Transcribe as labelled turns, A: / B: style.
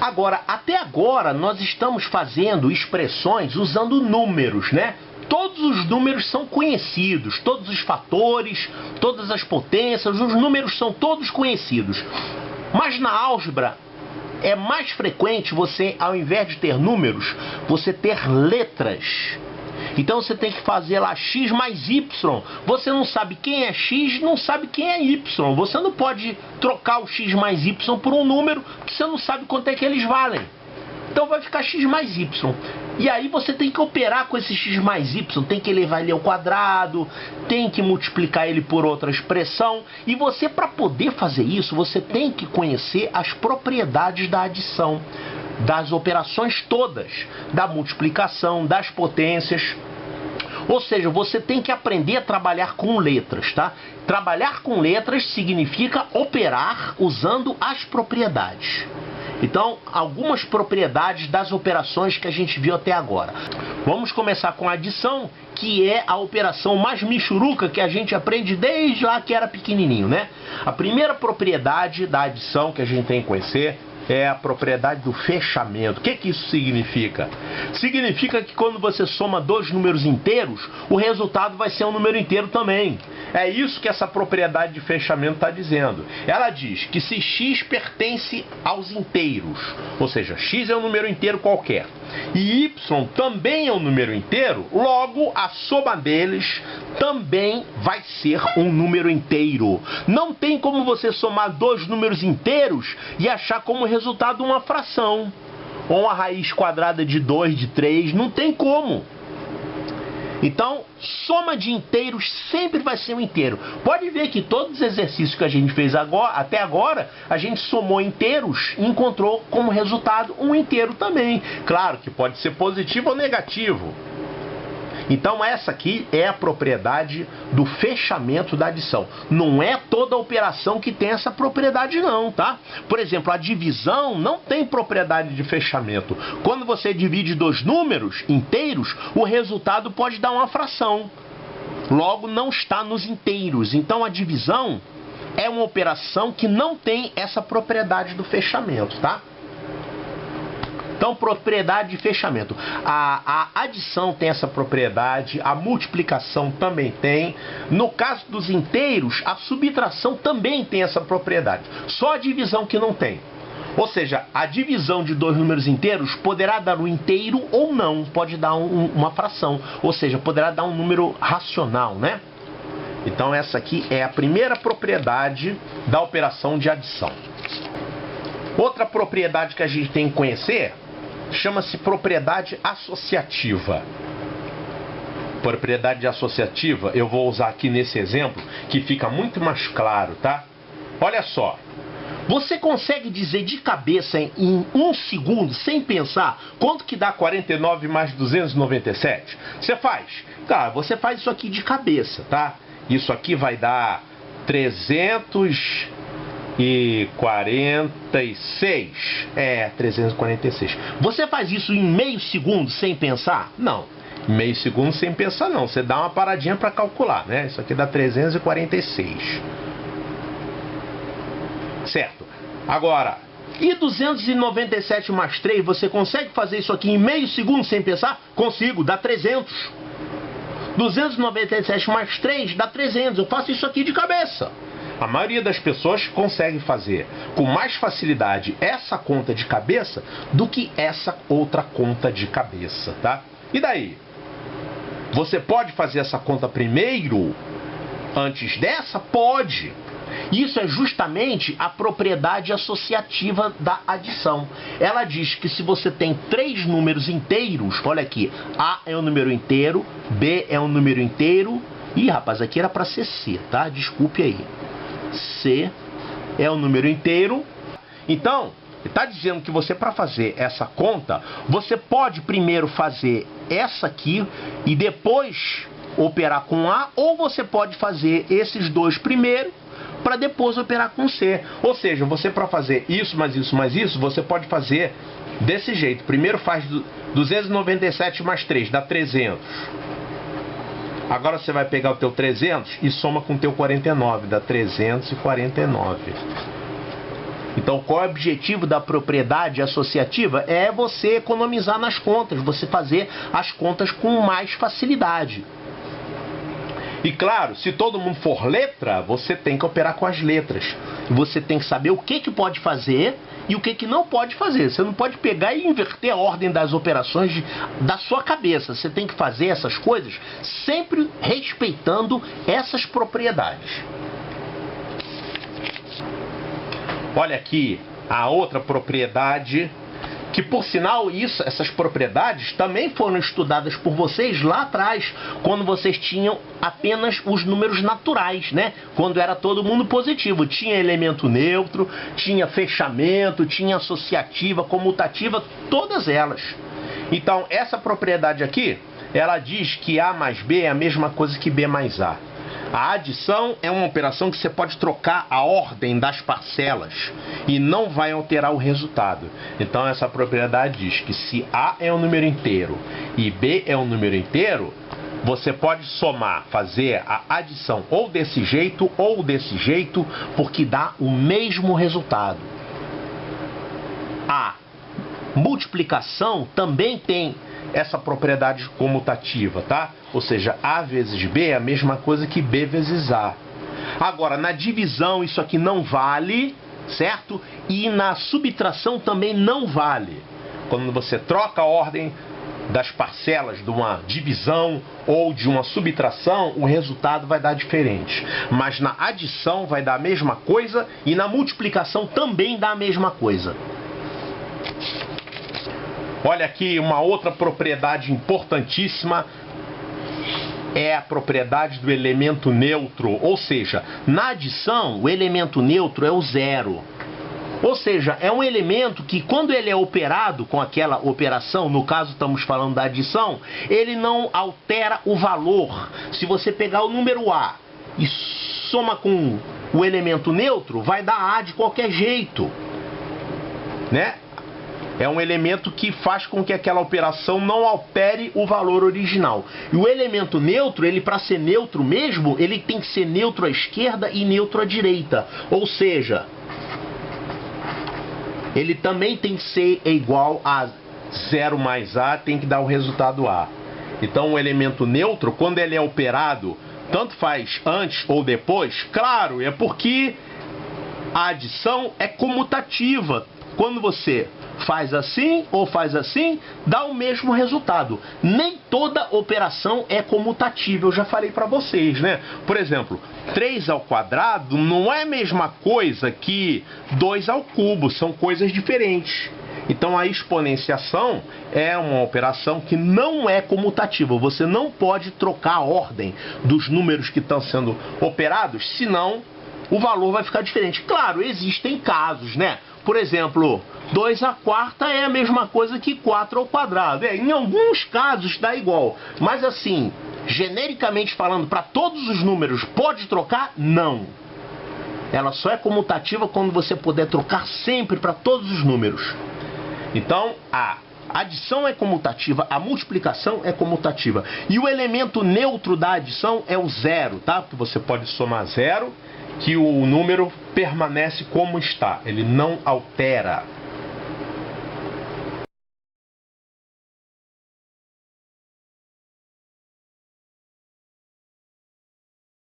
A: Agora, até agora, nós estamos fazendo expressões usando números, né? Todos os números são conhecidos, todos os fatores, todas as potências, os números são todos conhecidos. Mas na álgebra é mais frequente você, ao invés de ter números, você ter letras. Então você tem que fazer lá x mais y. Você não sabe quem é x, não sabe quem é y. Você não pode trocar o x mais y por um número, porque você não sabe quanto é que eles valem. Então vai ficar x mais y. E aí você tem que operar com esse x mais y, tem que levar ele ao quadrado, tem que multiplicar ele por outra expressão. E você, para poder fazer isso, você tem que conhecer as propriedades da adição, das operações todas, da multiplicação, das potências. Ou seja, você tem que aprender a trabalhar com letras, tá? Trabalhar com letras significa operar usando as propriedades. Então, algumas propriedades das operações que a gente viu até agora. Vamos começar com a adição, que é a operação mais michuruca que a gente aprende desde lá que era pequenininho, né? A primeira propriedade da adição que a gente tem que conhecer é a propriedade do fechamento. O que isso significa? Significa que quando você soma dois números inteiros, o resultado vai ser um número inteiro também. É isso que essa propriedade de fechamento está dizendo. Ela diz que se x pertence aos inteiros, ou seja, x é um número inteiro qualquer, e y também é um número inteiro, logo a soma deles também vai ser um número inteiro. Não tem como você somar dois números inteiros e achar como resultado uma fração, ou uma raiz quadrada de 2, de 3, não tem como. Então, soma de inteiros sempre vai ser um inteiro. Pode ver que todos os exercícios que a gente fez até agora, a gente somou inteiros e encontrou como resultado um inteiro também. Claro que pode ser positivo ou negativo. Então essa aqui é a propriedade do fechamento da adição. Não é toda operação que tem essa propriedade não, tá? Por exemplo, a divisão não tem propriedade de fechamento. Quando você divide dois números inteiros, o resultado pode dar uma fração. Logo, não está nos inteiros. Então a divisão é uma operação que não tem essa propriedade do fechamento, tá? Então, propriedade de fechamento. A adição tem essa propriedade, a multiplicação também tem. No caso dos inteiros, a subtração também tem essa propriedade. Só a divisão que não tem. Ou seja, a divisão de dois números inteiros poderá dar um inteiro ou não, pode dar uma fração. Ou seja, poderá dar um número racional, né? Então, essa aqui é a primeira propriedade da operação de adição. Outra propriedade que a gente tem que conhecer chama-se propriedade associativa. Propriedade associativa eu vou usar aqui nesse exemplo que fica muito mais claro, tá? Olha só, você consegue dizer de cabeça em 1 segundo, sem pensar, quanto que dá 49 mais 297? Você faz? Cara, você faz isso aqui de cabeça, tá? Isso aqui vai dar 346. 346. Você faz isso em meio segundo sem pensar? Não. Meio segundo sem pensar não. Você dá uma paradinha para calcular, né? Isso aqui dá 346. Certo. Agora, e 297 mais 3, você consegue fazer isso aqui em meio segundo sem pensar? Consigo, dá 300. 297 mais 3 dá 300. Eu faço isso aqui de cabeça. A maioria das pessoas consegue fazer com mais facilidade essa conta de cabeça do que essa outra conta de cabeça, tá? E daí? Você pode fazer essa conta primeiro, antes dessa? Pode. Isso é justamente a propriedade associativa da adição. Ela diz que se você tem três números inteiros, olha aqui, A é um número inteiro, B é um número inteiro, ih, rapaz, aqui era para ser C, tá? Desculpe aí. C é um número inteiro. Então, está dizendo que você, para fazer essa conta, você pode primeiro fazer essa aqui e depois operar com A, ou você pode fazer esses dois primeiro para depois operar com C. Ou seja, você, para fazer isso mais isso mais isso, você pode fazer desse jeito. Primeiro faz 297 mais 3, dá 300. Agora você vai pegar o teu 300 e soma com o teu 49, dá 349. Então, qual é o objetivo da propriedade associativa? É você economizar nas contas, você fazer as contas com mais facilidade. E claro, se todo mundo for letra, você tem que operar com as letras. Você tem que saber o que pode fazer e o que não pode fazer. Você não pode pegar e inverter a ordem das operações da sua cabeça. Você tem que fazer essas coisas sempre respeitando essas propriedades. Olha aqui a outra propriedade, que por sinal essas propriedades também foram estudadas por vocês lá atrás, quando vocês tinham apenas os números naturais, né? Quando era todo mundo positivo, tinha elemento neutro, tinha fechamento, tinha associativa, comutativa, todas elas. Então essa propriedade aqui, ela diz que A mais B é a mesma coisa que B mais A. A adição é uma operação que você pode trocar a ordem das parcelas e não vai alterar o resultado. Então essa propriedade diz que se A é um número inteiro e B é um número inteiro, você pode somar, fazer a adição ou desse jeito, porque dá o mesmo resultado. A multiplicação também tem essa propriedade comutativa, tá? Ou seja, A vezes B é a mesma coisa que B vezes A. Agora, na divisão isso aqui não vale, certo? E na subtração também não vale. Quando você troca a ordem das parcelas de uma divisão ou de uma subtração, o resultado vai dar diferente. Mas na adição vai dar a mesma coisa e na multiplicação também dá a mesma coisa. Olha aqui uma outra propriedade importantíssima, é a propriedade do elemento neutro, ou seja, na adição o elemento neutro é o zero. Ou seja, é um elemento que quando ele é operado com aquela operação, no caso estamos falando da adição, ele não altera o valor. Se você pegar o número A e soma com o elemento neutro, vai dar A de qualquer jeito, né? É um elemento que faz com que aquela operação não altere o valor original. E o elemento neutro, ele para ser neutro mesmo, ele tem que ser neutro à esquerda e neutro à direita. Ou seja, ele também tem que ser igual a 0 mais A, tem que dar o resultado A. Então o elemento neutro, quando ele é operado, tanto faz antes ou depois, claro, é porque a adição é comutativa. Quando você faz assim ou faz assim, dá o mesmo resultado. Nem toda operação é comutativa, eu já falei para vocês, né? Por exemplo, 3 ao quadrado não é a mesma coisa que 2 ao cubo, são coisas diferentes. Então a exponenciação é uma operação que não é comutativa. Você não pode trocar a ordem dos números que estão sendo operados, senão o valor vai ficar diferente. Claro, existem casos, né? Por exemplo, 2 à quarta é a mesma coisa que 4 ao quadrado. Em alguns casos dá igual. Mas assim, genericamente falando, para todos os números, pode trocar? Não. Ela só é comutativa quando você puder trocar sempre para todos os números. Então, a adição é comutativa, a multiplicação é comutativa. E o elemento neutro da adição é o zero, tá? Porque você pode somar zero, que o número permanece como está, ele não altera.